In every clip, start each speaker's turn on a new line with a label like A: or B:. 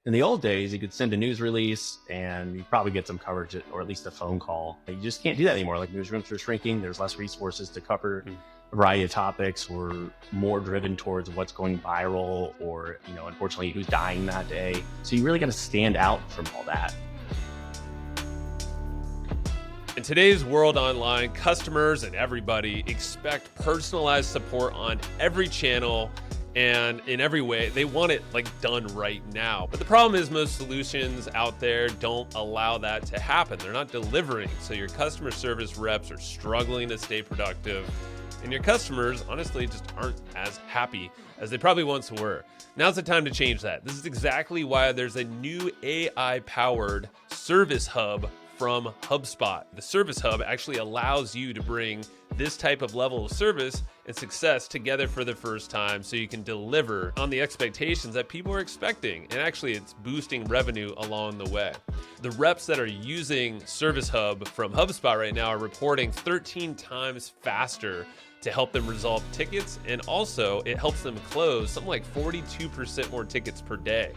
A: In the old days, you could send a news release and you probably get some coverage or at least a phone call. You just can't do that anymore. Like newsrooms are shrinking. There's less resources to cover a variety of topics. We're more driven towards what's going viral or, unfortunately, who's dying that day. So you really got to stand out from all that.
B: In today's world online, customers and everybody expect personalized support on every channel and in every way. They want it done right now. But the problem is most solutions out there don't allow that to happen. They're not delivering. So your customer service reps are struggling to stay productive. And your customers, honestly, just aren't as happy as they probably once were. Now's the time to change that. This is exactly why there's a new AI-powered service hub from HubSpot. The Service Hub actually allows you to bring this type of level of service and success together for the first time so you can deliver on the expectations that people are expecting. And actually, it's boosting revenue along the way. The reps that are using Service Hub from HubSpot right now are reporting 13 times faster to help them resolve tickets. And also, it helps them close something like 42% more tickets per day.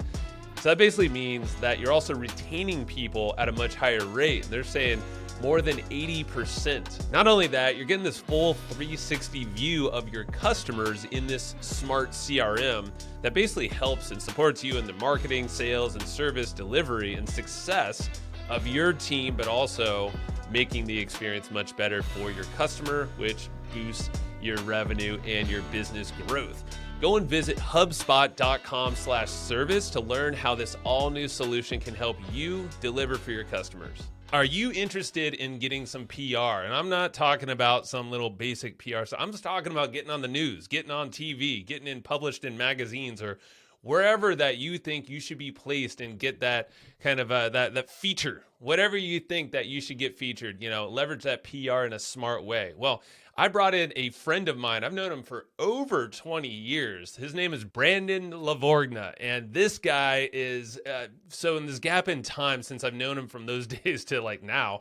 B: So that basically means that you're also retaining people at a much higher rate. They're saying more than 80%. Not only that, you're getting this full 360 view of your customers in this smart CRM that basically helps and supports you in the marketing, sales, and service delivery and success of your team, but also making the experience much better for your customer, which boosts your revenue and your business growth. Go and visit HubSpot.com/service to learn how this all-new solution can help you deliver for your customers. Are you interested in getting some PR? And I'm not talking about some little basic PR. So I'm just talking about getting on the news, getting on TV, getting published in magazines or wherever that you think you should be placed and get that kind of that feature, whatever you think that you should get featured, leverage that PR in a smart way. Well, I brought in a friend of mine. I've known him for over 20 years. His name is Brandon LaVorgna. And this guy is, so in this gap in time since I've known him from those days to now,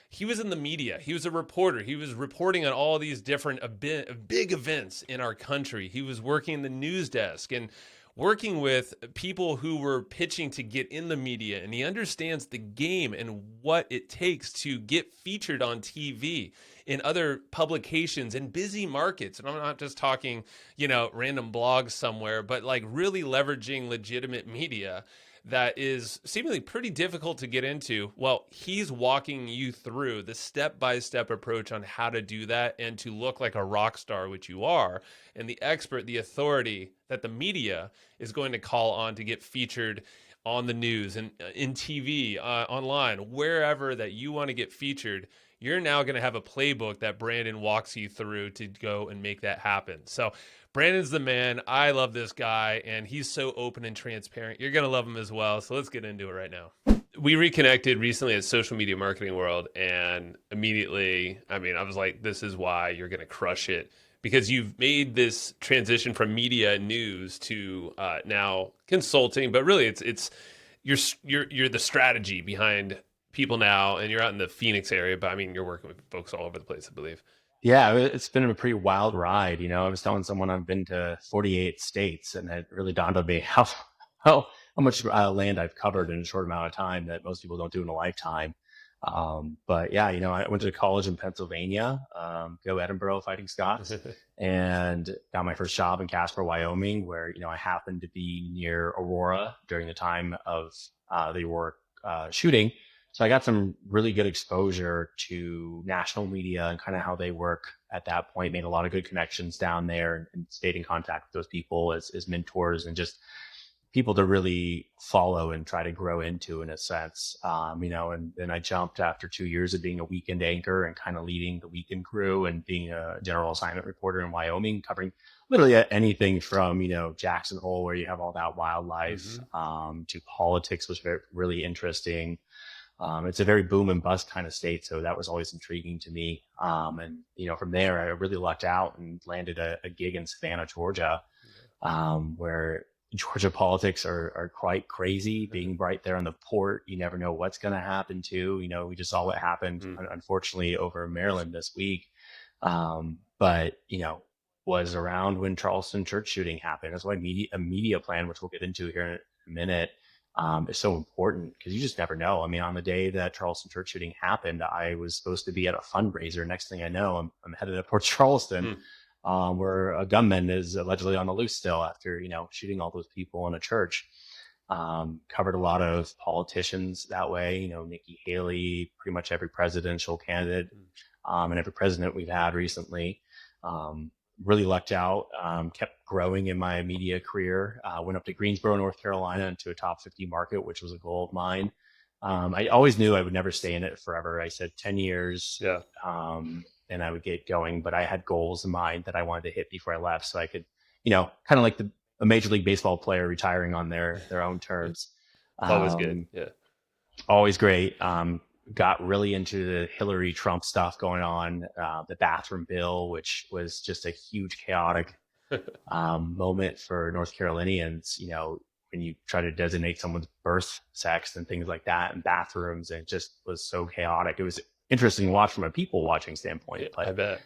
B: he was in the media. He was a reporter. He was reporting on all these different big events in our country. He was working the news desk and working with people who were pitching to get in the media, and he understands the game and what it takes to get featured on TV in other publications in busy markets. And I'm not just talking, random blogs somewhere, but really leveraging legitimate media that is seemingly pretty difficult to get into. Well, he's walking you through the step-by-step approach on how to do that and to look like a rock star, which you are, and the expert, the authority that the media is going to call on to get featured on the news and in TV, online, wherever that you want to get featured. You're now going to have a playbook that Brandon walks you through to go and make that happen. So Brandon's the man. I love this guy, and he's so open and transparent. You're going to love him as well. So let's get into it right now. We reconnected recently at Social Media Marketing World, and immediately, I was like, this is why you're going to crush it, because you've made this transition from media and news to now consulting, but really it's you're the strategy behind people now, and you're out in the Phoenix area, but you're working with folks all over the place, I believe.
A: Yeah, it's been a pretty wild ride. I was telling someone I've been to 48 states, and it really dawned on me how much land I've covered in a short amount of time that most people don't do in a lifetime. But yeah, I went to college in Pennsylvania, go Edinburgh Fighting Scots, and got my first job in Casper, Wyoming, where, I happened to be near Aurora during the time of the Aurora shooting. So I got some really good exposure to national media and kind of how they work at that point, made a lot of good connections down there and stayed in contact with those people as mentors and just people to really follow and try to grow into in a sense. And then I jumped after 2 years of being a weekend anchor and kind of leading the weekend crew and being a general assignment reporter in Wyoming, covering literally anything from, Jackson Hole, where you have all that wildlife, to politics was really interesting. It's a very boom and bust kind of state, so that was always intriguing to me. And from there, I really lucked out and landed a gig in Savannah, Georgia, where Georgia politics are quite crazy. Being right there on the port, you never know what's going to happen to. We just saw what happened, unfortunately, over in Maryland this week. But was around when Charleston church shooting happened. That's why a media plan, which we'll get into here in a minute. is so important because you just never know. I mean, on the day that Charleston church shooting happened, I was supposed to be at a fundraiser. Next thing I know, I'm headed to Port Charleston, where a gunman is allegedly on the loose still after, shooting all those people in a church. Covered a lot of politicians that way, Nikki Haley, pretty much every presidential candidate, and every president we've had recently. Really lucked out, kept growing in my media career, went up to Greensboro, North Carolina into a top 50 market, which was a goal of mine. I always knew I would never stay in it forever. I said 10 years, and I would get going, but I had goals in mind that I wanted to hit before I left so I could, kind of like a Major League Baseball player retiring on their own terms.
B: It's always good. Yeah.
A: Always great. Got really into the Hillary Trump stuff going on, the bathroom bill, which was just a huge chaotic moment for North Carolinians, when you try to designate someone's birth sex and things like that in bathrooms, and it just was so chaotic. It was interesting to watch from a people watching standpoint.
B: Yeah,
A: but
B: I bet.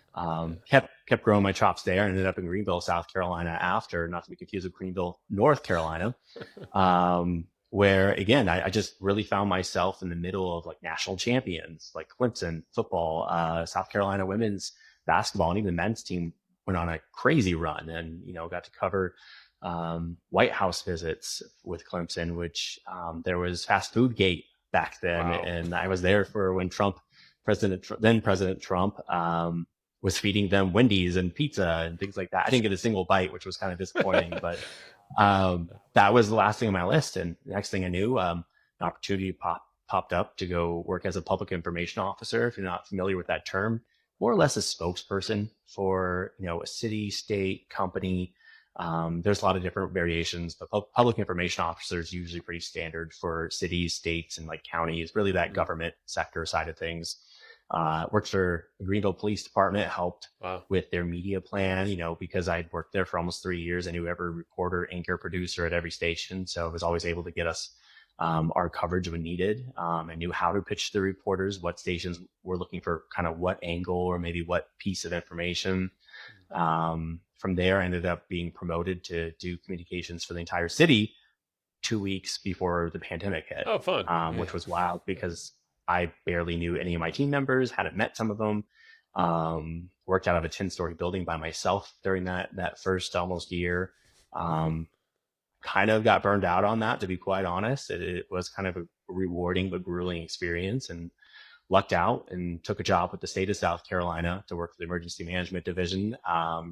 A: Kept growing my chops there, and ended up in Greenville, South Carolina after, not to be confused with Greenville, North Carolina. Where again, I just really found myself in the middle of like national champions, like Clemson football, South Carolina women's basketball, and even the men's team went on a crazy run, and got to cover White House visits with Clemson, which there was fast food gate back then, and I was there for when then President Trump was feeding them Wendy's and pizza and things like that. I didn't get a single bite, which was kind of disappointing, but that was the last thing on my list. And the next thing I knew, an opportunity popped up to go work as a public information officer. If you're not familiar with that term, more or less a spokesperson for, a city, state, company. There's a lot of different variations, but public information officer is usually pretty standard for cities, states, and like counties, really that government sector side of things. Worked for the Greenville Police Department, helped with their media plan, because I'd worked there for almost 3 years. I knew every reporter, anchor, producer at every station. So I was always able to get us our coverage when needed. I knew how to pitch the reporters, what stations were looking for kind of what angle or maybe what piece of information. From there, I ended up being promoted to do communications for the entire city 2 weeks before the pandemic hit.
B: Oh, fun.
A: Which was wild because I barely knew any of my team members, hadn't met some of them, worked out of a 10-story building by myself during that first almost year. Kind of got burned out on that, to be quite honest. It was kind of a rewarding but grueling experience, and lucked out and took a job with the state of South Carolina to work for the emergency management division,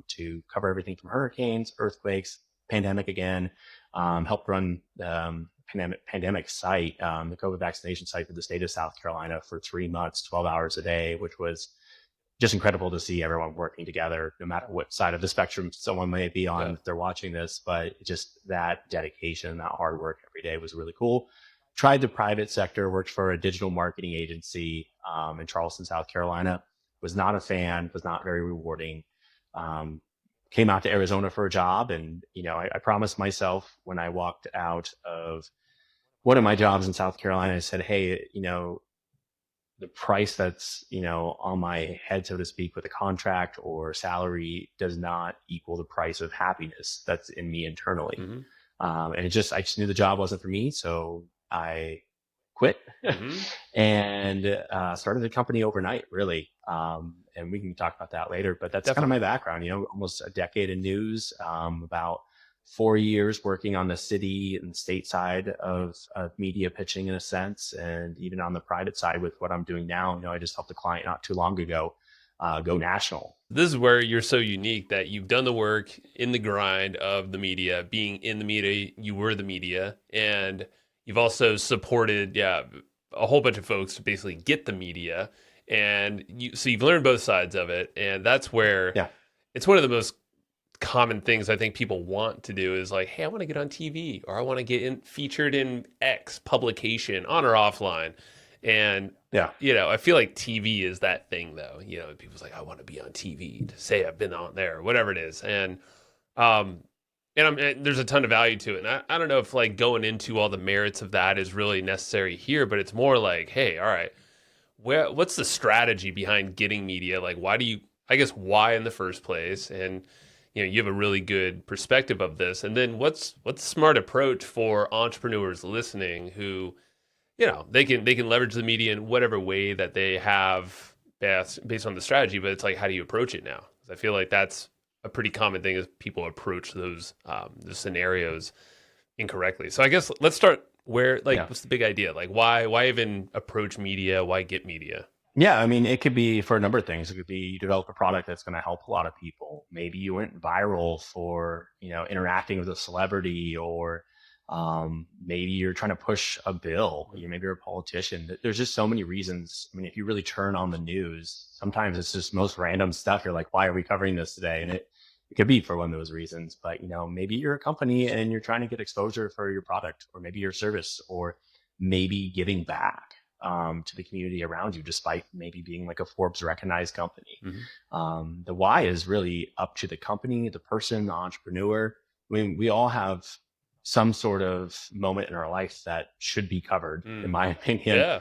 A: to cover everything from hurricanes, earthquakes, pandemic again, helped run pandemic site, the COVID vaccination site for the state of South Carolina for 3 months, 12 hours a day, which was just incredible to see everyone working together, no matter what side of the spectrum someone may be on if they're watching this. But just that dedication, that hard work every day was really cool. Tried the private sector, worked for a digital marketing agency in Charleston, South Carolina. Was not a fan, was not very rewarding. Came out to Arizona for a job, and I promised myself when I walked out of one of my jobs in South Carolina, I said, hey, the price that's on my head, so to speak, with a contract or salary does not equal the price of happiness that's in me internally. And I just knew the job wasn't for me, so I quit and started the company overnight, really. And we can talk about that later, but that's kind of my background, almost a decade in news, about 4 years working on the city and state side of media pitching in a sense. And even on the private side with what I'm doing now, I just helped a client not too long ago go national.
B: This is where you're so unique, that you've done the work in the grind of the media, being in the media, you were the media, and you've also supported, a whole bunch of folks to basically get the media. And so you've learned both sides of it. And that's where it's one of the most common things I think people want to do is like, hey, I want to get on TV, or I want to get featured in X publication, on or offline. And, I feel like TV is that thing though. People's like, I want to be on TV to say I've been on there, whatever it is. And there's a ton of value to it. And I don't know if like going into all the merits of that is really necessary here, but it's more like, hey, all right, what's the strategy behind getting media? Like, why in the first place? And, you have a really good perspective of this. And then what's a smart approach for entrepreneurs listening who, they can leverage the media in whatever way that they have based on the strategy, but it's like, how do you approach it now? 'Cause I feel like that's a pretty common thing is people approach those the scenarios incorrectly. So I guess let's start where, like, what's the big idea? Like, why even approach media? Why get media?
A: Yeah, I mean, it could be for a number of things. It could be you develop a product that's going to help a lot of people. Maybe you went viral for, interacting with a celebrity, or maybe you're trying to push a bill. Maybe you're a politician. There's just so many reasons. I mean, if you really turn on the news, sometimes it's just most random stuff. You're like, why are we covering this today? And it could be for one of those reasons. But, maybe you're a company and you're trying to get exposure for your product, or maybe your service, or maybe giving back to the community around you, despite maybe being like a Forbes recognized company. The why is really up to the company, the person, the entrepreneur. I mean, we all have some sort of moment in our life that should be covered, in my opinion.
B: Yeah.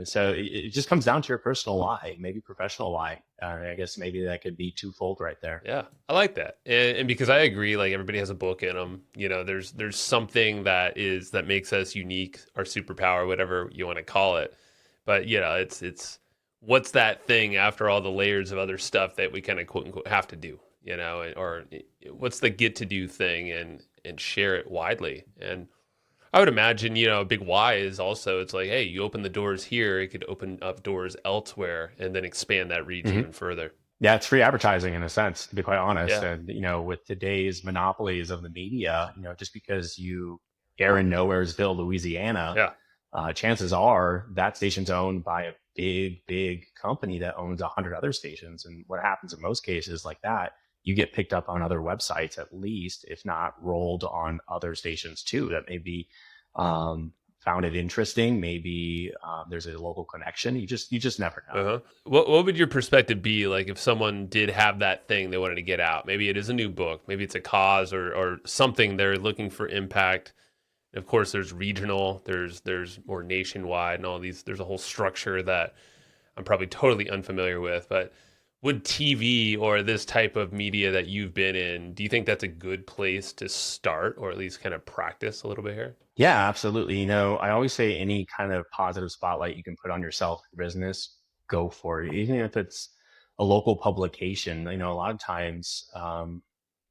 A: So it just comes down to your personal why, maybe professional why. I guess maybe that could be twofold right there.
B: Yeah, I like that. And because I agree, like, everybody has a book in them. There's something that makes us unique, our superpower, whatever you want to call it. But it's what's that thing after all the layers of other stuff that we kind of quote unquote have to do, or what's the get to do thing, and share it widely. And I would imagine, a big why is also, it's like, hey, you open the doors here, it could open up doors elsewhere and then expand that reach even further.
A: Yeah, it's free advertising in a sense, to be quite honest.
B: Yeah.
A: And, with today's monopolies of the media, just because you air in Nowheresville, Louisiana, chances are that station's owned by a big company that owns 100 other stations. And what happens in most cases like that, you get picked up on other websites, at least, if not rolled on other stations too, that maybe found it interesting. Maybe there's a local connection. You just never know.
B: What would your perspective be, like, if someone did have that thing they wanted to get out? Maybe it is a new book, maybe it's a cause or something they're looking for impact. Of course, there's regional, there's more nationwide, and all these. There's a whole structure that I'm probably totally unfamiliar with, but would TV or this type of media that you've been in, do you think that's a good place to start, or at least kind of practice a little bit here?
A: Yeah, absolutely. I always say any kind of positive spotlight you can put on yourself, your business, go for it. Even if it's a local publication, a lot of times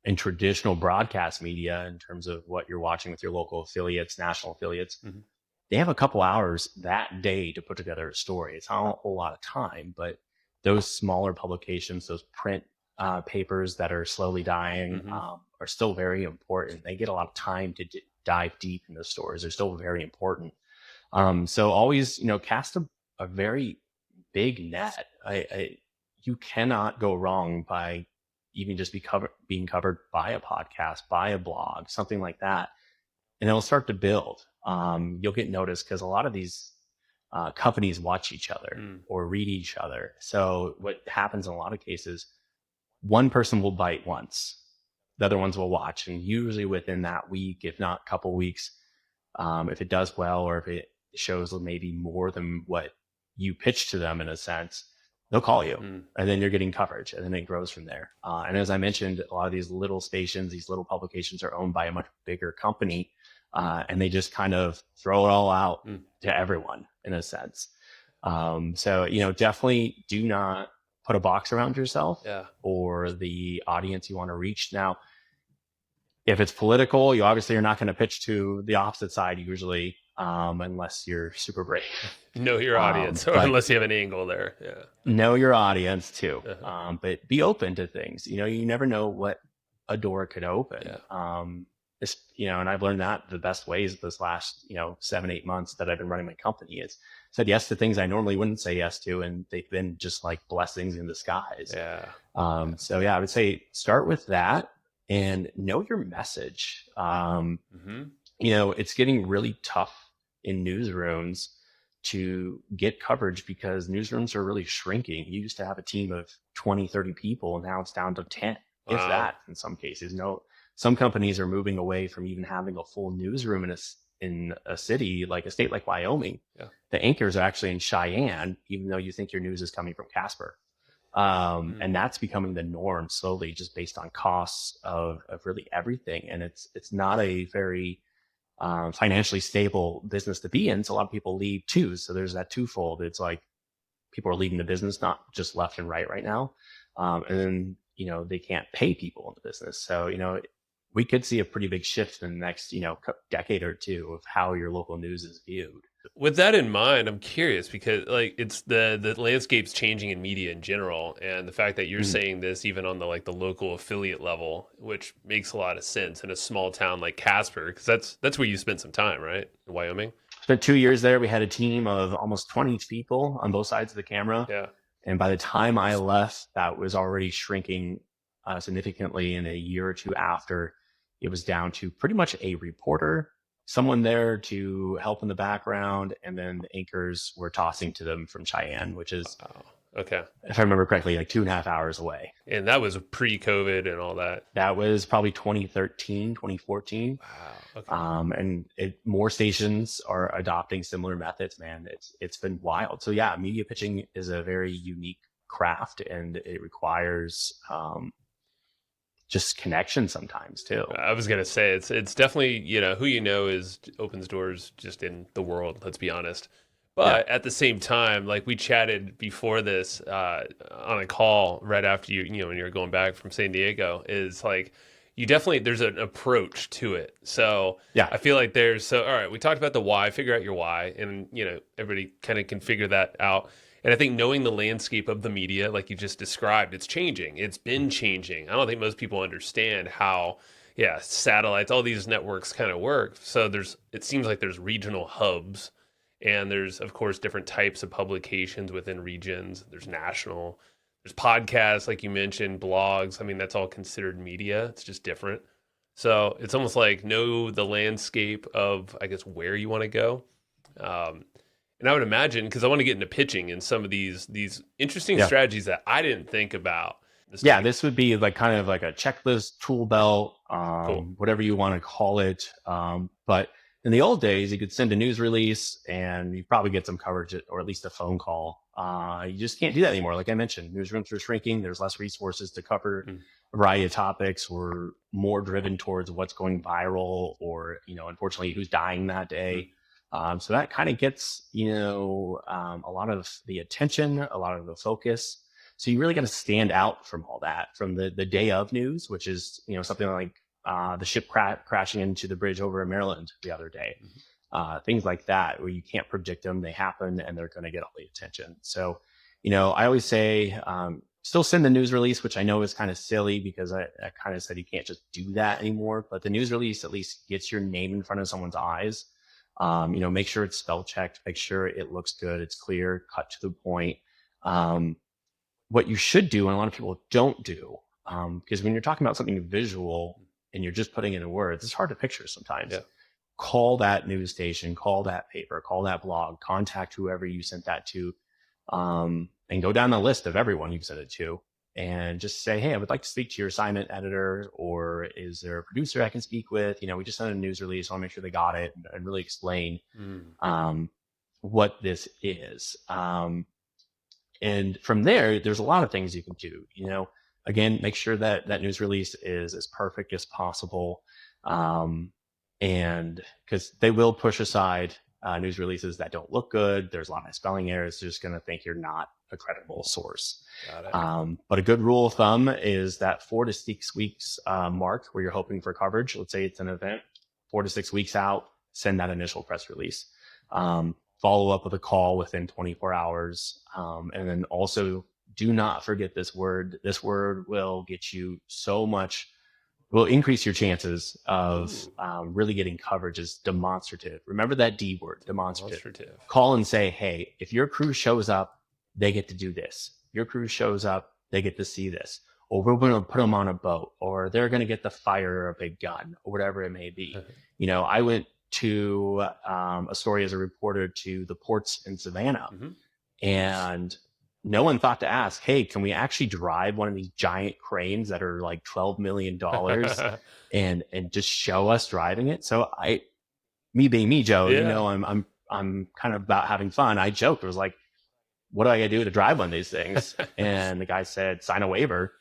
A: in traditional broadcast media, in terms of what you're watching with your local affiliates, national affiliates, they have a couple hours that day to put together a story. It's not a whole lot of time, but those smaller publications, those print papers that are slowly dying, are still very important. They get a lot of time to dive deep into stories. They're still very important. So always, cast a very big net. You cannot go wrong by even just being covered by a podcast, by a blog, something like that. And it'll start to build. You'll get noticed because a lot of these companies watch each other or read each other. So what happens in a lot of cases, one person will bite once, the other ones will watch, and usually within that week, if not a couple weeks, if it does well, or if it shows maybe more than what you pitch to them, in a sense, they'll call you, and then you're getting coverage, and then it grows from there. And as I mentioned, a lot of these little stations, these little publications are owned by a much bigger company, and they just kind of throw it all out to everyone, in a sense. So, definitely do not put a box around yourself or the audience you want to reach. Now, if it's political, you obviously are not going to pitch to the opposite side usually, unless you're super brave.
B: Know your audience, or unless you have an angle there. Yeah.
A: Know your audience too. But be open to things. You never know what a door could open. And I've learned that the best ways this last, 7-8 months that I've been running my company is said yes to things I normally wouldn't say yes to. And they've been just like blessings in disguise. So I would say start with that and know your message. It's getting really tough in newsrooms to get coverage because newsrooms are really shrinking. You used to have a team of 20, 30 people, and now it's down to 10, if that in some cases. Some companies are moving away from even having a full newsroom in a city, like a state like Wyoming. The anchors are actually in Cheyenne, even though you think your news is coming from Casper. And that's becoming the norm slowly, just based on costs of really everything. And it's not a very financially stable business to be in. So a lot of people leave too. So there's that twofold. It's like people are leaving the business, not just left and right now. And then, they can't pay people in the business. So, we could see a pretty big shift in the next, decade or two of how your local news is viewed.
B: With that in mind, I'm curious because like it's the landscape's changing in media in general, and the fact that you're saying this even on the local affiliate level, which makes a lot of sense in a small town like Casper, because that's where you spent some time, right? In Wyoming.
A: Spent 2 years there. We had a team of almost 20 people on both sides of the camera.
B: Yeah.
A: And by the time I left, that was already shrinking significantly. In a year or two after, it was down to pretty much a reporter, someone there to help in the background, and then the anchors were tossing to them from Cheyenne, which is,
B: okay,
A: if I remember correctly, like 2.5 hours away.
B: And that was pre-COVID and all that.
A: That was probably 2013, 2014.
B: Wow. Okay.
A: And more stations are adopting similar methods, man. It's been wild. So yeah, media pitching is a very unique craft, and it requires just connection sometimes too.
B: I was gonna say it's definitely who opens doors just in the world. Let's be honest. But at the same time, like we chatted before this on a call right after when you were going back from San Diego, is like you definitely there's an approach to it. So
A: yeah,
B: I feel like all right. We talked about the why, figure out your why, and everybody kind of can figure that out. And I think knowing the landscape of the media, like you just described, it's changing. It's been changing. I don't think most people understand how, satellites, all these networks kind of work. So it seems like there's regional hubs, and there's, of course, different types of publications within regions. There's national, there's podcasts, like you mentioned, blogs. I mean, that's all considered media. It's just different. So it's almost like know the landscape of, I guess, where you want to go. And I would imagine, because I want to get into pitching and some of these interesting strategies that I didn't think about.
A: This would be like kind of like a checklist, tool belt,
B: Cool.
A: whatever you want to call it. But in the old days, you could send a news release and you probably get some coverage or at least a phone call. You just can't do that anymore. Like I mentioned, newsrooms are shrinking. There's less resources to cover a variety of topics. We're more driven towards what's going viral or, unfortunately, who's dying that day. So that kind of gets, a lot of the attention, a lot of the focus. So you really got to stand out from all that, from the day of news, which is, something like the ship crashing into the bridge over in Maryland the other day. Things like that, where you can't predict them. They happen and they're going to get all the attention. So, I always say, still send the news release, which I know is kind of silly because I kind of said you can't just do that anymore. But the news release at least gets your name in front of someone's eyes. Make sure it's spell checked, make sure it looks good, it's clear, cut to the point. What you should do, and a lot of people don't do, because when you're talking about something visual and you're just putting it in words, it's hard to picture sometimes.
B: Yeah.
A: Call that news station, call that paper, call that blog, contact whoever you sent that to, and go down the list of everyone you've sent it to. And just say, hey, I would like to speak to your assignment editor, or is there a producer I can speak with? We just sent a news release. I want to make sure they got it and really explain what this is. And from there, there's a lot of things you can do. Again, make sure that news release is as perfect as possible. And because they will push aside news releases that don't look good. There's a lot of spelling errors. They're just going to think you're not a credible source.
B: Got it.
A: But a good rule of thumb is that 4 to 6 weeks mark where you're hoping for coverage. Let's say it's an event, 4 to 6 weeks out, send that initial press release. Follow up with a call within 24 hours. And then also do not forget this word. This word will get you so much, will increase your chances of really getting coverage. Is demonstrative. Remember that D word, demonstrative. Call and say, hey, if your crew shows up, they get to do this. Your crew shows up, they get to see this. Or we're going to put them on a boat, or they're going to get to fire a big gun, or whatever it may be. I went to a story as a reporter to the ports in Savannah, and no one thought to ask, hey, can we actually drive one of these giant cranes that are like $12 million and just show us driving it? So me being me, Joe, I'm kind of about having fun. I joked. I was like, what do I gotta do to drive one of these things? And the guy said, sign a waiver.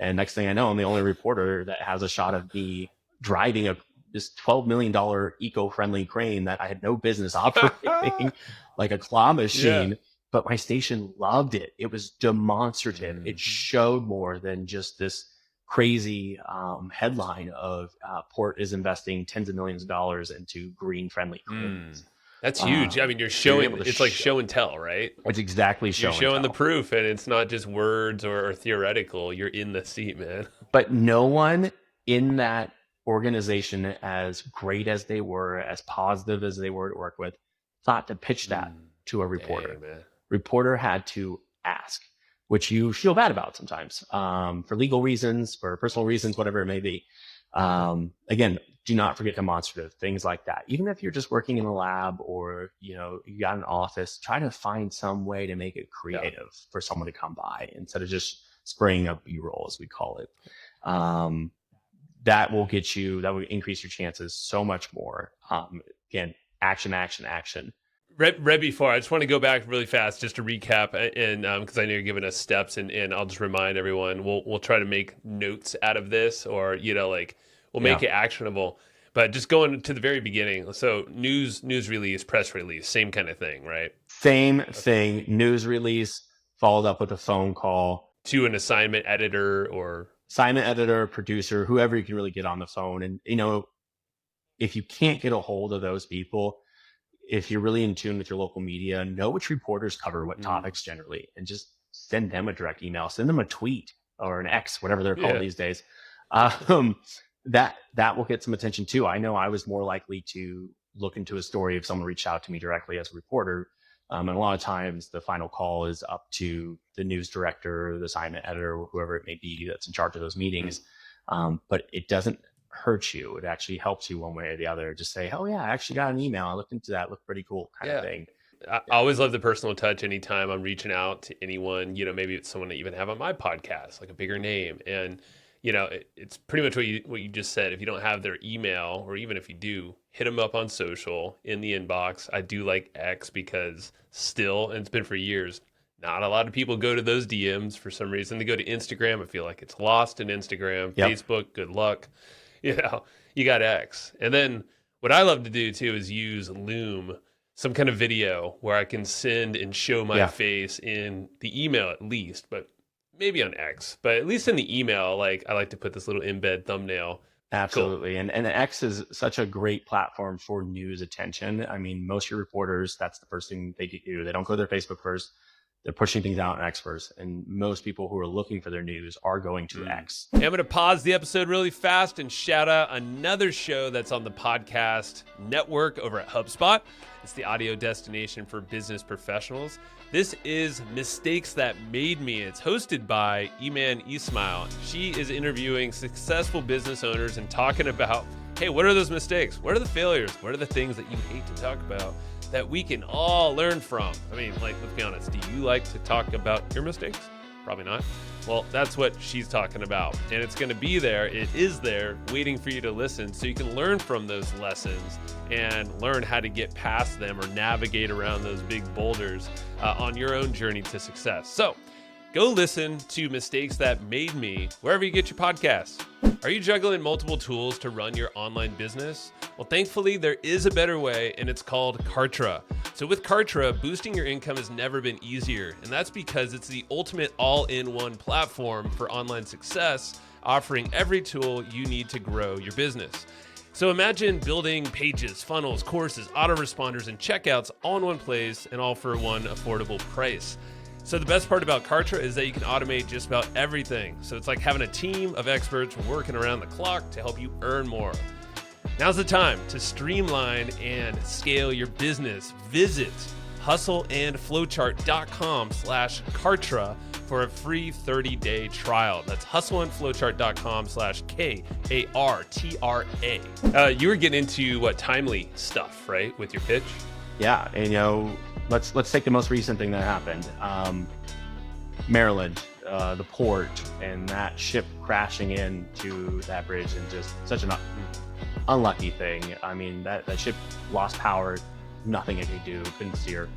A: And next thing I know, I'm the only reporter that has a shot of me driving this $12 million eco-friendly crane that I had no business operating, like a claw machine. Yeah. But my station loved it. It was demonstrative. It showed more than just this crazy headline of Port is investing tens of millions of dollars into green-friendly cranes.
B: That's huge. I mean, you're showing, it's like show and tell, right?
A: It's exactly show and tell.
B: You're showing the proof, and it's not just words or theoretical. You're in the seat, man.
A: But no one in that organization, as great as they were, as positive as they were to work with, thought to pitch that to a reporter.
B: Dang,
A: reporter had to ask, which you feel bad about sometimes, for legal reasons, for personal reasons, whatever it may be. Again, do not forget demonstrative, things like that. Even if you're just working in a lab or, you got an office, try to find some way to make it creative for someone to come by instead of just spraying up B-roll, as we call it. That will increase your chances so much more. Again, action.
B: Right before, I just want to go back really fast just to recap, and because I know you're giving us steps, and I'll just remind everyone, we'll try to make notes out of this, or we'll make it actionable. But just going to the very beginning, so news release, press release, same kind of thing, right?
A: Same thing. News release followed up with a phone call
B: to an assignment editor,
A: producer, whoever you can really get on the phone. And if you can't get a hold of those people, if you're really in tune with your local media, know which reporters cover what topics generally, and just send them a direct email, send them a tweet or an X, whatever they're called these days. That will get some attention too. I know I was more likely to look into a story if someone reached out to me directly as a reporter. And a lot of times the final call is up to the news director, the assignment editor, whoever it may be that's in charge of those meetings. But it doesn't hurt you. It actually helps you one way or the other. Just say, oh yeah, I actually got an email. I looked into that. Looked pretty cool kind of thing.
B: I always love the personal touch anytime I'm reaching out to anyone, maybe it's someone that even have on my podcast, like a bigger name. And, it's pretty much what you just said. If you don't have their email, or even if you do, hit them up on social in the inbox. I do like X because still, and it's been for years, not a lot of people go to those DMs for some reason. They go to Instagram. I feel like it's lost in Instagram. Facebook, good luck. You got X. And then what I love to do too is use Loom, some kind of video where I can send and show my face in the email at least, but maybe on X, but at least in the email, I like to put this little embed thumbnail.
A: Absolutely. Cool. And X is such a great platform for news attention. I mean, most of your reporters, that's the first thing they do. They don't go to their Facebook first. They're pushing things out on X first. And most people who are looking for their news are going to X.
B: Hey, I'm going to pause the episode really fast and shout out another show that's on the podcast network over at HubSpot. It's the audio destination for business professionals. This is Mistakes That Made Me. It's hosted by Iman Ismail. She is interviewing successful business owners and talking about, hey, what are those mistakes? What are the failures? What are the things that you hate to talk about that we can all learn from? I mean, let's be honest. Do you like to talk about your mistakes? Probably not. Well, that's what she's talking about. And it's going to be there. It is there waiting for you to listen so you can learn from those lessons and learn how to get past them or navigate around those big boulders on your own journey to success. So go listen to Mistakes That Made Me wherever you get your podcasts. Are you juggling multiple tools to run your online business? Well, thankfully, there is a better way, and it's called Kartra. So with Kartra, boosting your income has never been easier, and that's because it's the ultimate all-in-one platform for online success, offering every tool you need to grow your business. So imagine building pages, funnels, courses, autoresponders, and checkouts all in one place, and all for one affordable price. So the best part about Kartra is that you can automate just about everything. So it's like having a team of experts working around the clock to help you earn more. Now's the time to streamline and scale your business. Visit hustleandflowchart.com/Kartra for a free 30-day trial. That's hustleandflowchart.com/KARTRA. You were getting into timely stuff, right, with your pitch?
A: Yeah, and let's take the most recent thing that happened. Maryland, the port, and that ship crashing into that bridge, and just such an unlucky thing. I mean, that ship lost power, nothing it could do, couldn't steer.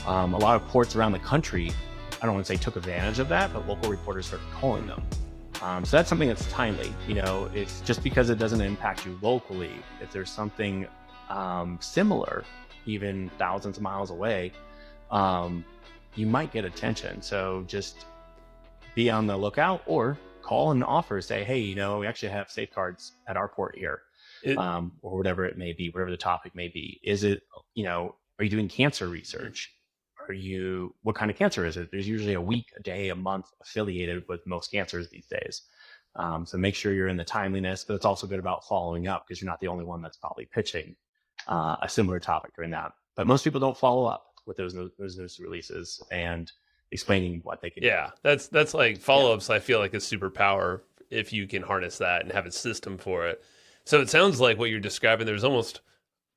A: A lot of ports around the country, I don't want to say took advantage of that, but local reporters started calling them. So that's something that's timely. It's just because it doesn't impact you locally. If there's something similar, even thousands of miles away, you might get attention. So just be on the lookout, or call and offer, say, hey, we actually have safeguards at our port here, or whatever it may be, whatever the topic may be. Is it, are you doing cancer research? What kind of cancer is it? There's usually a week, a day, a month affiliated with most cancers these days. So make sure you're in the timeliness, but it's also good about following up, because you're not the only one that's probably pitching a similar topic during that. But most people don't follow up with those news releases and explaining what they can do.
B: Yeah, that's like follow-ups. I feel like a superpower if you can harness that and have a system for it. So it sounds like what you're describing, there's almost,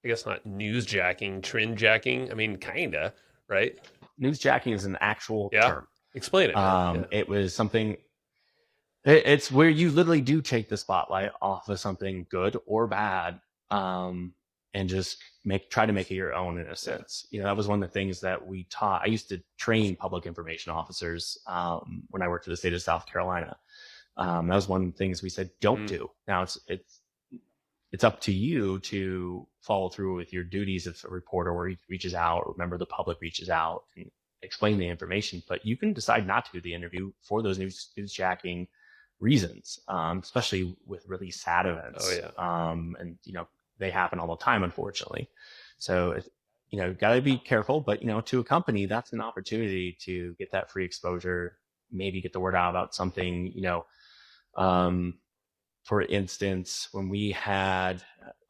B: I guess not newsjacking, trend jacking. I mean, kinda, right?
A: Newsjacking is an actual term.
B: Explain it.
A: It was something, it's where you literally do take the spotlight off of something good or bad, and just try to make it your own in a sense. That was one of the things that we taught. I used to train public information officers when I worked for the state of South Carolina. That was one of the things we said, don't do. Now it's up to you to follow through with your duties if a reporter reaches out, or a member of the public reaches out and explain the information. But you can decide not to do the interview for those newsjacking reasons, especially with really sad events. And they happen all the time, unfortunately. So got to be careful. But to a company, that's an opportunity to get that free exposure, maybe get the word out about something. For instance, when we had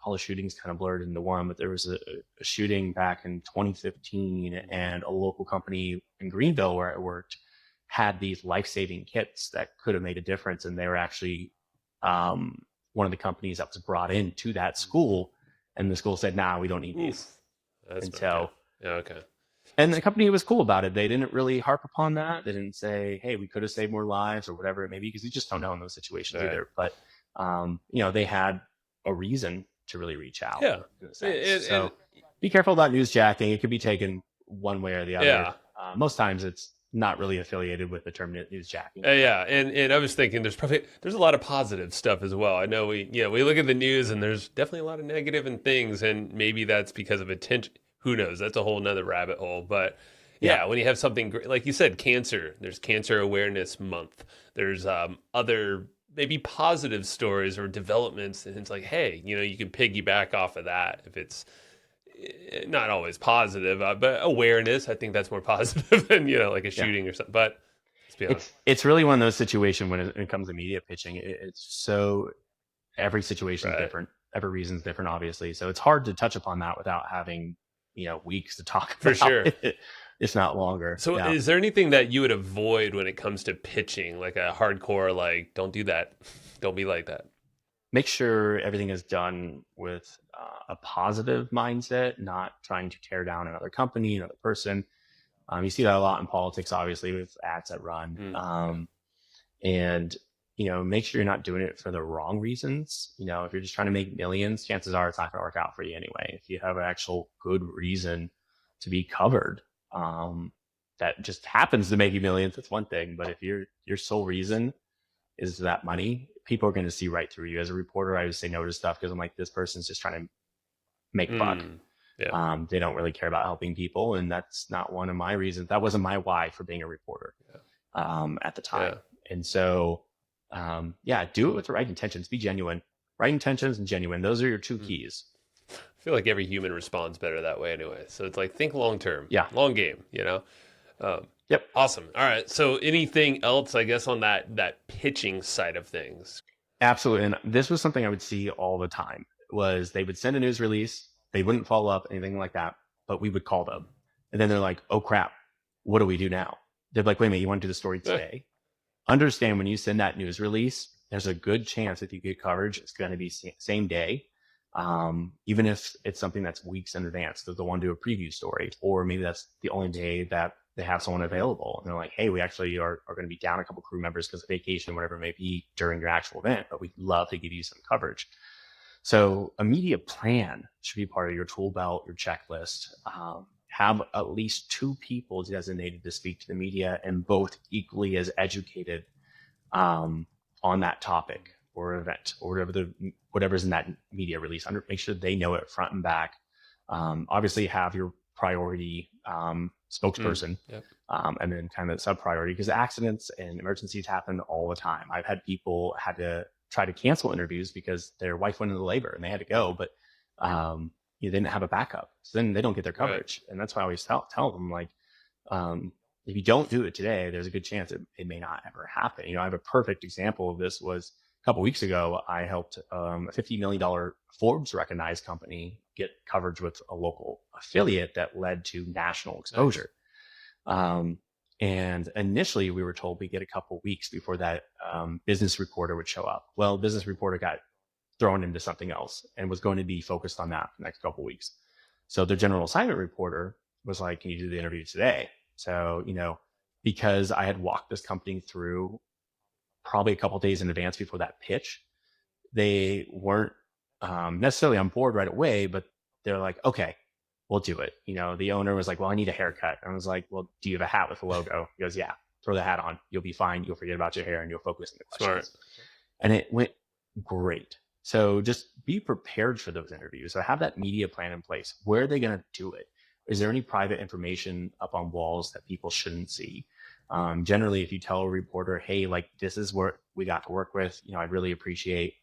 A: all the shootings kind of blurred into one, but there was a shooting back in 2015, and a local company in Greenville where I worked had these life-saving kits that could have made a difference. And they were actually one of the companies that was brought into that school, and the school said, nah, we don't need these. And so, and the company was cool about it. They didn't really harp upon that. They didn't say, hey, we could have saved more lives or whatever it may be, because you just don't know in those situations either. But they had a reason to really reach out. In a sense. So be careful about newsjacking. It could be taken one way or the other. Most times it's not really affiliated with the term newsjacking.
B: And I was thinking there's a lot of positive stuff as well. I know we look at the news and there's definitely a lot of negative and things, and maybe that's because of attention. Who knows? That's a whole nother rabbit hole. But when you have something great, like you said, cancer, there's Cancer Awareness Month. There's other maybe positive stories or developments, and it's like, hey, you can piggyback off of that if it's not always positive, but awareness. I think that's more positive than like a shooting or something. But let's be honest,
A: it's really one of those situations when it comes to media pitching. It's so every situation is different, every reason is different, obviously. So it's hard to touch upon that without having weeks to talk about.
B: For sure.
A: If not longer.
B: So is there anything that you would avoid when it comes to pitching, like a hardcore, like, don't do that, don't be like that?
A: Make sure everything is done with a positive mindset, not trying to tear down another company, another person. You see that a lot in politics, obviously, with ads that run. And make sure you're not doing it for the wrong reasons. If you're just trying to make millions, chances are it's not going to work out for you anyway. If you have an actual good reason to be covered, that just happens to make you millions, that's one thing. But if your sole reason is that money, people are going to see right through you. As a reporter, I would say no to stuff because I'm like, this person's just trying to make buck. They don't really care about helping people, and that's not one of my reasons. That wasn't my why for being a reporter at the time. And so do it with the right intentions. Be genuine. Right intentions and genuine. Those are your two keys.
B: I feel like every human responds better that way anyway. So it's like, think long term. Long game, Yep. Awesome. All right. So anything else, I guess, on that pitching side of things?
A: Absolutely. And this was something I would see all the time, was they would send a news release. They wouldn't follow up, anything like that, but we would call them. And then they're like, oh crap, what do we do now? They're like, wait a minute, you want to do the story today? Understand, when you send that news release, there's a good chance if you get coverage, it's going to be same day. Even if it's something that's weeks in advance, they'll want to do a preview story, or maybe that's the only day that they have someone available. And they're like, hey, we actually are going to be down a couple crew members because of vacation, whatever it may be, during your actual event, but we'd love to give you some coverage. So a media plan should be part of your tool belt, your checklist. have at least 2 people designated to speak to the media and both equally as educated on that topic or event or whatever's in that media release. Make sure they know it front and back. Obviously have your priority spokesperson,
B: Yep.
A: and then kind of sub priority, because accidents and emergencies happen all the time. I've had people had to try to cancel interviews because their wife went into labor and they had to go, but you didn't have a backup. So then they don't get their coverage. Right. And that's why I always tell them, like, if you don't do it today, there's a good chance it may not ever happen. You know, I have a perfect example of this. Was a couple of weeks ago, I helped a $50 million Forbes recognized company get coverage with a local affiliate that led to national exposure. Nice. And initially we were told we get a couple of weeks before that business reporter would show up. Well, business reporter got thrown into something else and was going to be focused on that for the next couple of weeks. So the general assignment reporter was like, can you do the interview today? So, you know, because I had walked this company through probably a couple of days in advance before that pitch, they weren't necessarily on board right away, but they're like, okay, we'll do it. You know, the owner was like, well, I need a haircut. And I was like, well, do you have a hat with a logo? He goes, yeah, throw the hat on. You'll be fine. You'll forget about your hair and you'll focus on the questions. Smart. And it went great. So just be prepared for those interviews. So have that media plan in place. Where are they going to do it? Is there any private information up on walls that people shouldn't see? Generally, if you tell a reporter, hey, like, this is what we got to work with, you know, I'd really appreciate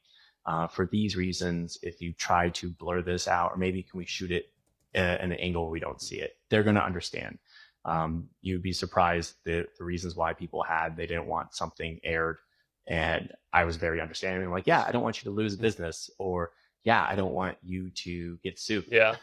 A: for these reasons, if you try to blur this out, or maybe can we shoot it at an angle where we don't see it? They're going to understand. You'd be surprised the reasons why people they didn't want something aired. And I was very understanding. I'm like, yeah, I don't want you to lose business, or yeah, I don't want you to get sued.
B: Yeah.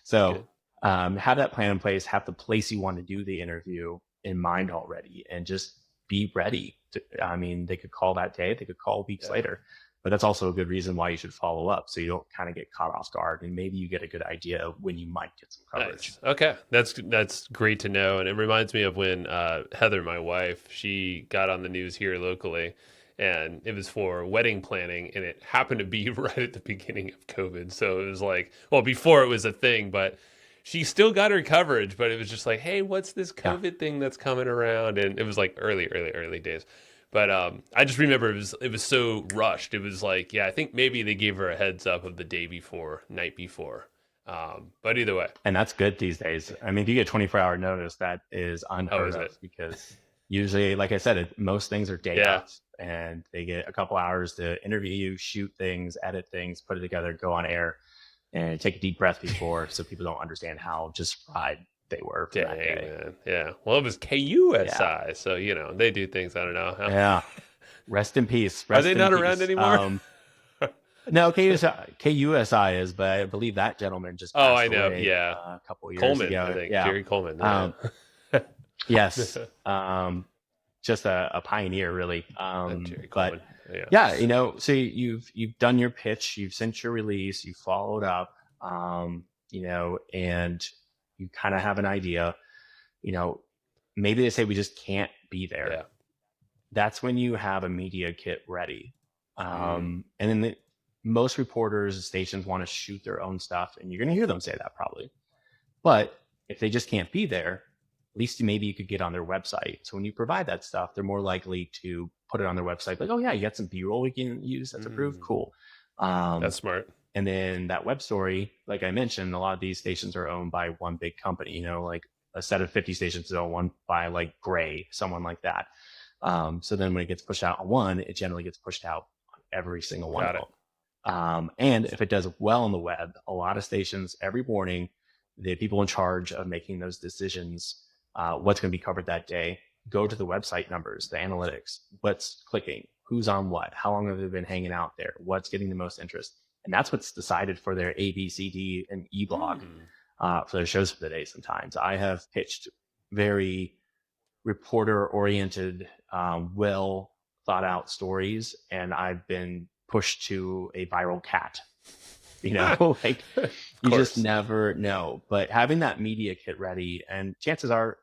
A: So have that plan in place, have the place you want to do the interview in mind already, and just be ready. I mean, they could call that day, they could call weeks later, but that's also a good reason why you should follow up, so you don't kind of get caught off guard, and maybe you get a good idea of when you might get some coverage.
B: Nice. Okay, that's great to know, and it reminds me of when Heather, my wife, she got on the news here locally, and it was for wedding planning, and it happened to be right at the beginning of COVID, so it was like, well, before it was a thing, but she still got her coverage, but it was just like, hey, what's this COVID thing that's coming around? And it was like early days. But I just remember it was so rushed. It was like, yeah, I think maybe they gave her a heads up of the day before, night before. But either way.
A: And that's good these days. I mean, if you get 24-hour notice, that is unheard of, because usually, like I said, most things are day off, and they get a couple hours to interview you, shoot things, edit things, put it together, go on air. And take a deep breath before, so people don't understand how just fried they were for that day.
B: Man. Yeah. Well, it was KUSI, so, you know, they do things, I don't know.
A: Yeah. Rest in peace.
B: Are they not around anymore?
A: No, KUSI is, but I believe that gentleman just passed away a couple of years
B: Coleman,
A: ago.
B: I think. Jerry Coleman.
A: Yes. Just a pioneer, really.
B: Jerry Coleman.
A: Yeah, you know, so you've done your pitch, you've sent your release, you followed up, you know, and you kind of have an idea, you know, maybe they say we just can't be there. Yeah. That's when you have a media kit ready. And then most reporters, stations want to shoot their own stuff, and you're going to hear them say that probably. But if they just can't be there, at least maybe you could get on their website. So when you provide that stuff, they're more likely to put it on their website. Like, oh yeah, you got some B-roll we can use that's approved. Cool.
B: That's smart.
A: And then that web story, like I mentioned, a lot of these stations are owned by one big company, you know, like a set of 50 stations is owned by like Gray, someone like that. So then when it gets pushed out on one, it generally gets pushed out on every single one of them. And if it does well on the web, a lot of stations every morning, the people in charge of making those decisions, what's going to be covered that day, go to the website numbers, the analytics, what's clicking, who's on what, how long have they been hanging out there, what's getting the most interest. And that's what's decided for their A, B, C, D, and E blog for their shows for the day sometimes. I have pitched very reporter-oriented, well thought out stories, and I've been pushed to a viral cat. You know, like you just never know. But having that media kit ready, and chances are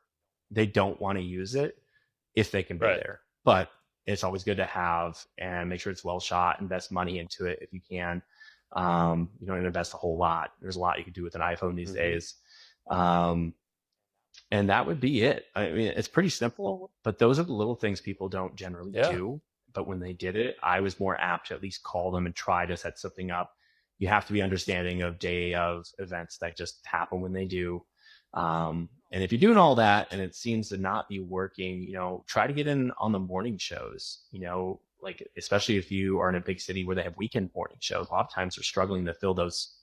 A: they don't want to use it if they can be there. But it's always good to have, and make sure it's well shot. Invest money into it if you can. You don't invest a whole lot. There's a lot you can do with an iPhone these days. Um, and that would be it. I mean, it's pretty simple, but those are the little things people don't generally
B: Yeah.
A: do. But when they did it, I was more apt to at least call them and try to set something up. You have to be understanding of day of events that just happen when they do. And if you're doing all that and it seems to not be working, try to get in on the morning shows, like especially if you are in a big city where they have weekend morning shows. A lot of times they're struggling to fill those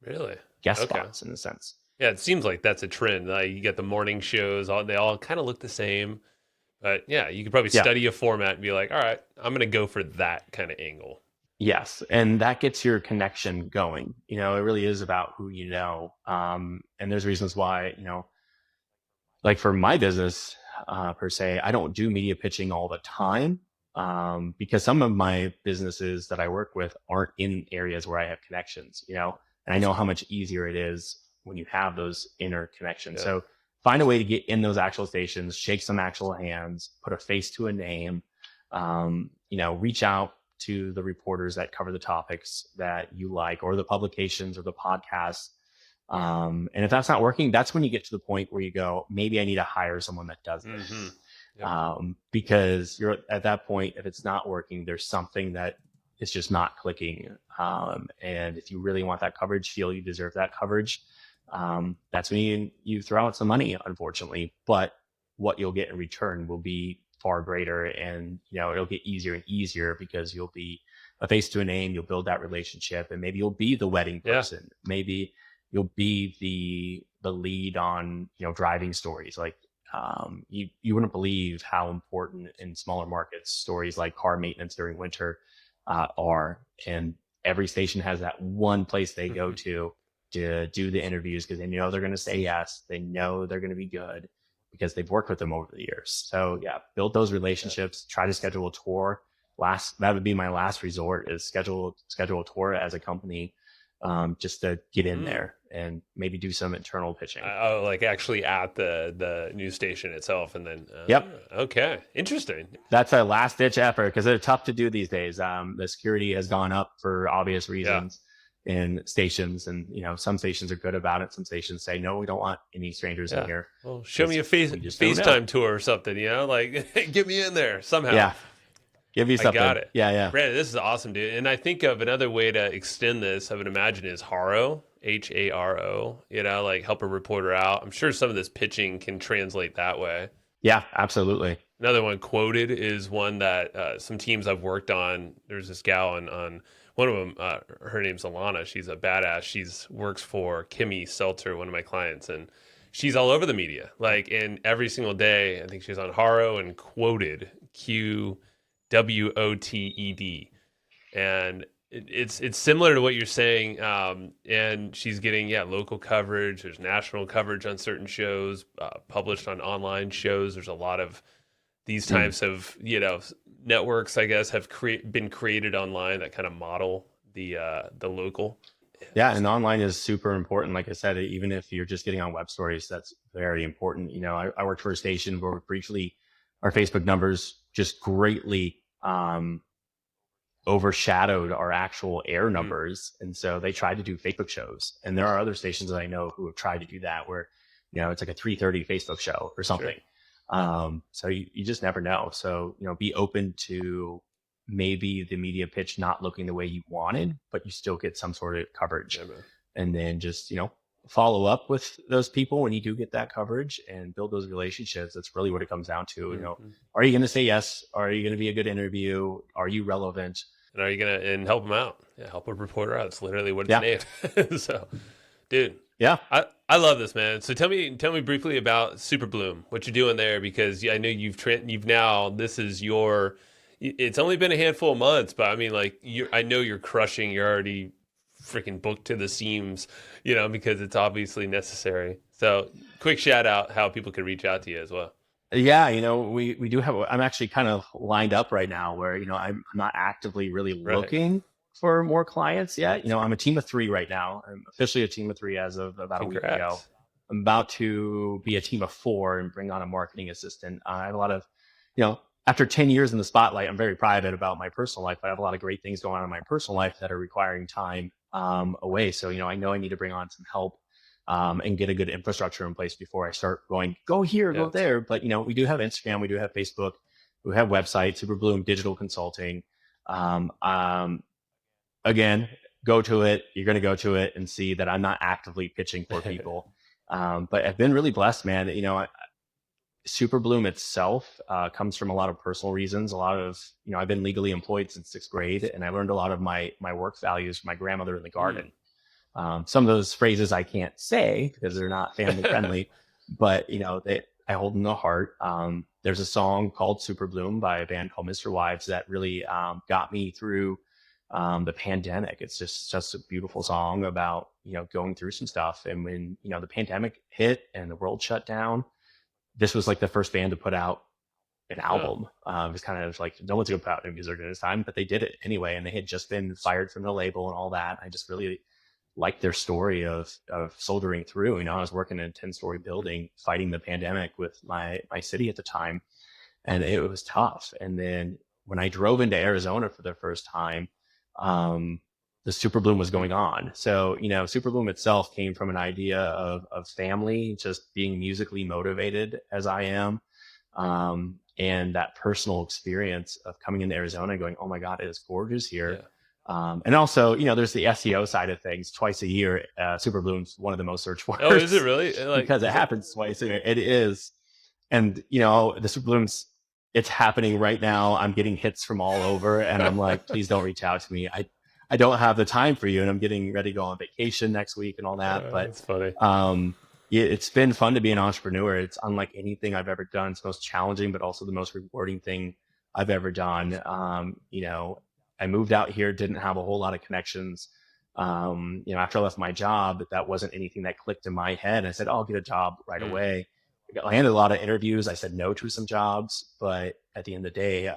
B: Really?
A: guest
B: Okay.
A: spots in a sense.
B: Yeah, it seems like that's a trend. Like you get the morning shows, they all kind of look the same. But yeah, you could probably
A: Yeah.
B: study a format and be like, all right, I'm going to go for that kind of angle.
A: Yes. And that gets your connection going. It really is about who you know. And there's reasons why, like for my business, per se, I don't do media pitching all the time. Because some of my businesses that I work with aren't in areas where I have connections, and I know how much easier it is when you have those inner connections.
B: Yeah.
A: So find a way to get in those actual stations, shake some actual hands, put a face to a name, reach out to the reporters that cover the topics that you like, or the publications or the podcasts. And if that's not working, that's when you get to the point where you go, maybe I need to hire someone that does this.
B: Mm-hmm. Yep.
A: Because you're at that point, if it's not working, there's something that is just not clicking. And if you really want that coverage, feel you deserve that coverage, that's when you throw out some money, unfortunately. But what you'll get in return will be far greater, and it'll get easier and easier because you'll be a face to a name. You'll build that relationship, and maybe you'll be the wedding person. Yeah. Maybe you'll be the lead on driving stories. Like you wouldn't believe how important in smaller markets stories like car maintenance during winter are, and every station has that one place they go to do the interviews because they know they're going to say yes. They know they're going to be good because they've worked with them over the years. So yeah, build those relationships. Try to schedule a tour. That would be my last resort, is schedule a tour as a company, just to get in there and maybe do some internal pitching.
B: Like actually at the news station itself, and then
A: yep.
B: Okay, interesting.
A: That's a last ditch effort because they're tough to do these days. The security has gone up for obvious reasons. Yeah. In stations, and some stations are good about it. Some stations say, no, we don't want any strangers in here.
B: Well, show me a FaceTime tour or something, like get me in there somehow.
A: Yeah, give me something.
B: I got it.
A: Yeah.
B: Brandon, this is awesome, dude. And I think of another way to extend this, I would imagine, is HARO, HARO, like help a reporter out. I'm sure some of this pitching can translate that way.
A: Yeah, absolutely.
B: Another one, Quoted, is one that some teams I've worked on. There's this gal on one of them, her name's Alana. She's a badass. She's works for Kimmy Seltzer, one of my clients, and she's all over the media. Like, and every single day, I think she's on HARO and Quoted, QWOTED, and it's similar to what you're saying. And she's getting local coverage. There's national coverage on certain shows, published on online shows. There's a lot of these types of networks, I guess, have been created online that kind of model the local.
A: Yeah, and online is super important. Like I said, even if you're just getting on web stories, that's very important. I worked for a station where briefly our Facebook numbers just greatly overshadowed our actual air numbers, and so they tried to do Facebook shows. And there are other stations that I know who have tried to do that, where it's like a 3:30 Facebook show or something. Sure. So you just never know. So, be open to maybe the media pitch not looking the way you wanted, but you still get some sort of coverage. Yeah, and then just, follow up with those people when you do get that coverage and build those relationships. That's really what it comes down to. Mm-hmm. Are you going to say yes? Are you going to be a good interview? Are you relevant?
B: And are you going to help them out? Yeah, help a reporter out. It's literally what it's named. So, dude.
A: Yeah.
B: I love this, man. So tell me briefly about Super Bloom, what you're doing there, because I know you've now, this is it's only been a handful of months, but I mean, like, I know you're crushing. You're already freaking booked to the seams, because it's obviously necessary. So quick shout out how people can reach out to you as well.
A: Yeah, we do have, I'm actually kind of lined up right now where, I'm not actively really looking for more clients yet. I'm a team of 3 right now. I'm officially a team of 3 as of about a week ago. I'm about to be a team of 4 and bring on a marketing assistant. I have a lot of, after 10 years in the spotlight, I'm very private about my personal life. I have a lot of great things going on in my personal life that are requiring time away. So, I know I need to bring on some help and get a good infrastructure in place before I start going, go here, go there. But, we do have Instagram, we do have Facebook, we have website, Super Bloom Digital Consulting. Again, go to it. You're going to go to it and see that I'm not actively pitching for people. But I've been really blessed, man. Super Bloom itself comes from a lot of personal reasons. A lot of, I've been legally employed since 6th grade, and I learned a lot of my work values from my grandmother in the garden. Some of those phrases I can't say because they're not family friendly, but I hold in the heart. There's a song called Super Bloom by a band called Mr. Wives that really got me through the pandemic. It's just a beautiful song about, going through some stuff. And when, the pandemic hit and the world shut down, this was like the first band to put out an album. It was kind of like, no one's going to put out new music at this time, but they did it anyway. And they had just been fired from the label and all that. I just really liked their story of soldiering through. I was working in a 10-story building fighting the pandemic with my city at the time. And it was tough. And then when I drove into Arizona for the first time, the Super Bloom was going on. So, Super Bloom itself came from an idea of family, just being musically motivated as I am. And that personal experience of coming into Arizona and going, oh my God, it is gorgeous here. Yeah. And also, there's the SEO side of things. Twice a year, Super Bloom's one of the most searched words.
B: Oh, is it really?
A: Because it happens twice a year. It is. And, the Super Bloom's, it's happening right now. I'm getting hits from all over, and I'm like, please don't reach out to me. I don't have the time for you, and I'm getting ready to go on vacation next week and all that. But
B: that's funny.
A: It's been fun to be an entrepreneur. It's unlike anything I've ever done. It's the most challenging, but also the most rewarding thing I've ever done. I moved out here, didn't have a whole lot of connections. After I left my job, that wasn't anything that clicked in my head. I said, I'll get a job right away. I landed a lot of interviews. I said no to some jobs, but at the end of the day,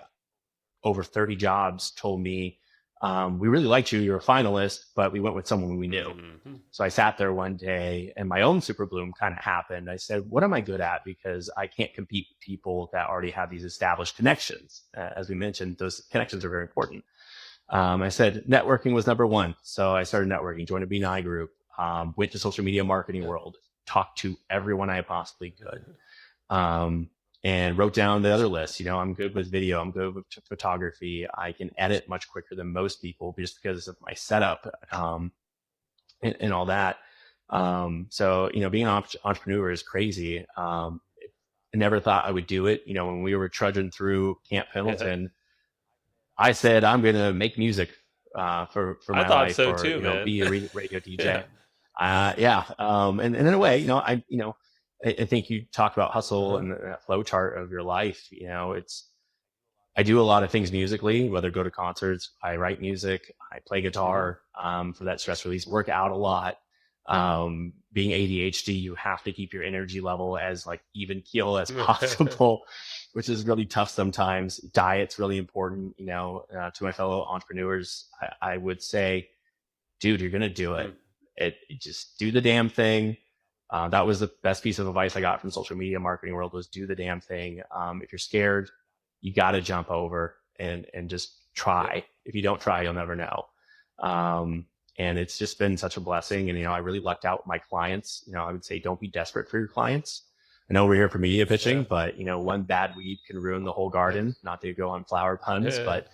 A: over 30 jobs told me, we really liked you. You're a finalist, but we went with someone we knew. Mm-hmm. So I sat there one day and my own Super Bloom kind of happened. I said, what am I good at? Because I can't compete with people that already have these established connections. As we mentioned, those connections are very important. I said networking was number one. So I started networking, joined a B&I group, went to social media marketing world, talked to everyone I possibly could, and wrote down the other list. I'm good with video. I'm good with photography. I can edit much quicker than most people just because of my setup, and all that. So, being an entrepreneur is crazy. I never thought I would do it. When we were trudging through Camp Pendleton, I said, I'm going to make music, for my life. I
B: thought so too, man.
A: Be a radio DJ. And in a way, I think you talked about hustle and the flow chart of your life. I do a lot of things musically, whether go to concerts, I write music, I play guitar, for that stress release, work out a lot. Being ADHD, you have to keep your energy level as even keel as possible, which is really tough sometimes. Diet's really important. To my fellow entrepreneurs, I would say, dude, you're going to do it. Just do the damn thing. That was the best piece of advice I got from social media marketing world was do the damn thing. If you're scared, you got to jump over and just try. If you don't try, you'll never know. And it's just been such a blessing. And, I really lucked out with my clients. I would say don't be desperate for your clients. I know we're here for media pitching, but, one bad weed can ruin the whole garden, not to go on flower puns, but,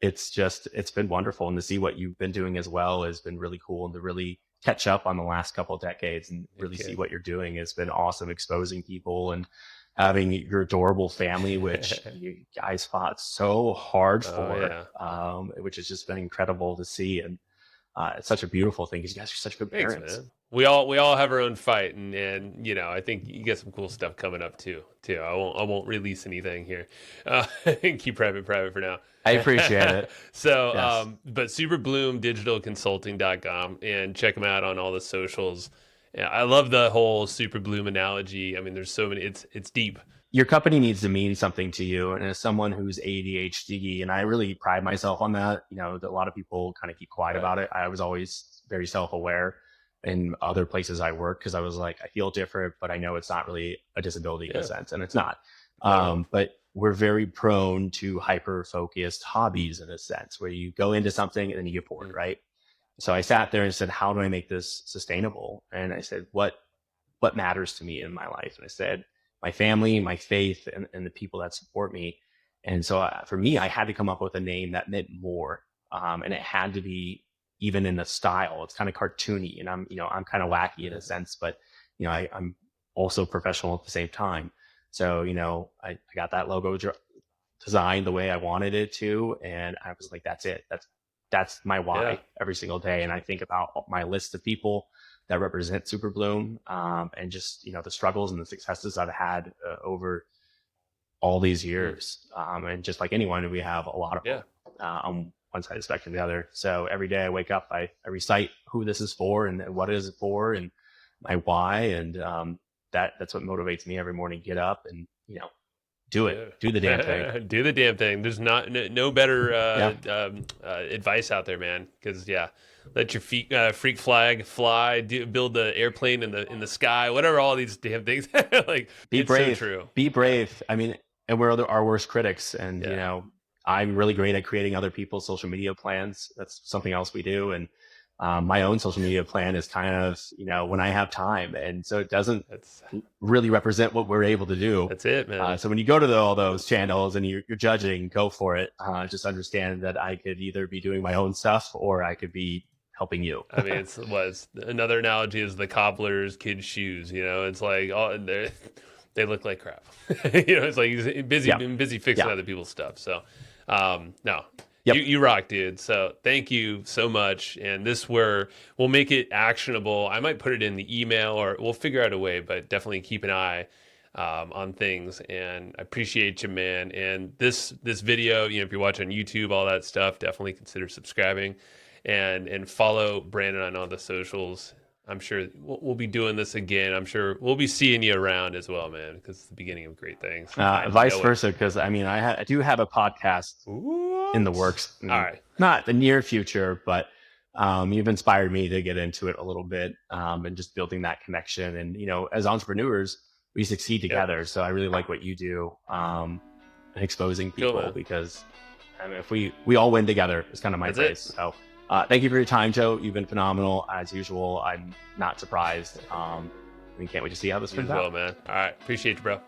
A: it's been wonderful. And to see what you've been doing as well has been really cool, and to really catch up on the last couple of decades and really see what you're doing has been awesome. Exposing people and having your adorable family, which you guys fought so hard for, which has just been incredible to see. And it's such a beautiful thing because you guys are such good parents.
B: Man. We all have our own fight, and I think you get some cool stuff coming up too. I won't release anything here. Keep private for now.
A: I appreciate it.
B: So, yes. But superbloomdigitalconsulting.com, and check them out on all the socials. Yeah, I love the whole Super Bloom analogy. I mean, there's so many. It's deep.
A: Your company needs to mean something to you, and as someone who's ADHD, and I really pride myself on that. A lot of people kind of keep quiet about it. I was always very self-aware in other places I work because I was like, I feel different, but I know it's not really a disability in a sense, and it's not. But we're very prone to hyper-focused hobbies in a sense, where you go into something and then you get bored, right? So I sat there and said, how do I make this sustainable? And I said, what matters to me in my life? And I said, my family, my faith, and the people that support me. And so for me, I had to come up with a name that meant more. And it had to be even in the style. It's kind of cartoony, and I'm kind of wacky in a sense, but I'm also professional at the same time. So, I got that logo designed the way I wanted it to. And I was like, that's it. That's my why every single day. And I think about my list of people that represent Super Bloom, and just, the struggles and the successes I've had over all these years. And just like anyone, we have a lot of them, on one side of the spectrum to the other. So every day I wake up, I recite who this is for and what is it for and my why. And that's what motivates me every morning. Get up and, do it. Do the damn thing.
B: Do the damn thing. There's no better advice out there, man. Because let your freak flag fly. Build the airplane in the sky. Whatever. All these damn things. Like,
A: be brave.
B: So true.
A: Be brave. I mean, and we're our worst critics. And I'm really great at creating other people's social media plans. That's something else we do. And my own social media plan is kind of, when I have time. And so it doesn't really represent what we're able to do.
B: That's it, man.
A: So when you go to all those channels and you're judging, go for it. Just understand that I could either be doing my own stuff or I could be helping you.
B: I mean, it's another analogy is the cobbler's kid's shoes. It's like, they look like crap. It's like he's busy fixing other people's stuff. So, no. Yep. You rock, dude. So thank you so much. And we'll make it actionable. I might put it in the email or we'll figure out a way, but definitely keep an eye on things. And I appreciate you, man. And this video, if you're watching on YouTube, all that stuff, definitely consider subscribing and follow Brandon on all the socials. I'm sure we'll be doing this again. I'm sure we'll be seeing you around as well, man, because it's the beginning of great things.
A: Vice versa, because I do have a podcast in the works.
B: All right.
A: Not the near future, but you've inspired me to get into it a little bit, and just building that connection. And, as entrepreneurs, we succeed together. Yep. So I really like what you do, and exposing people, because if we all win together, it's kind of my phrase. So thank you for your time, Joe. You've been phenomenal as usual. I'm not surprised. We can't wait to see how this turns out.
B: Well, man. All right. Appreciate you, bro.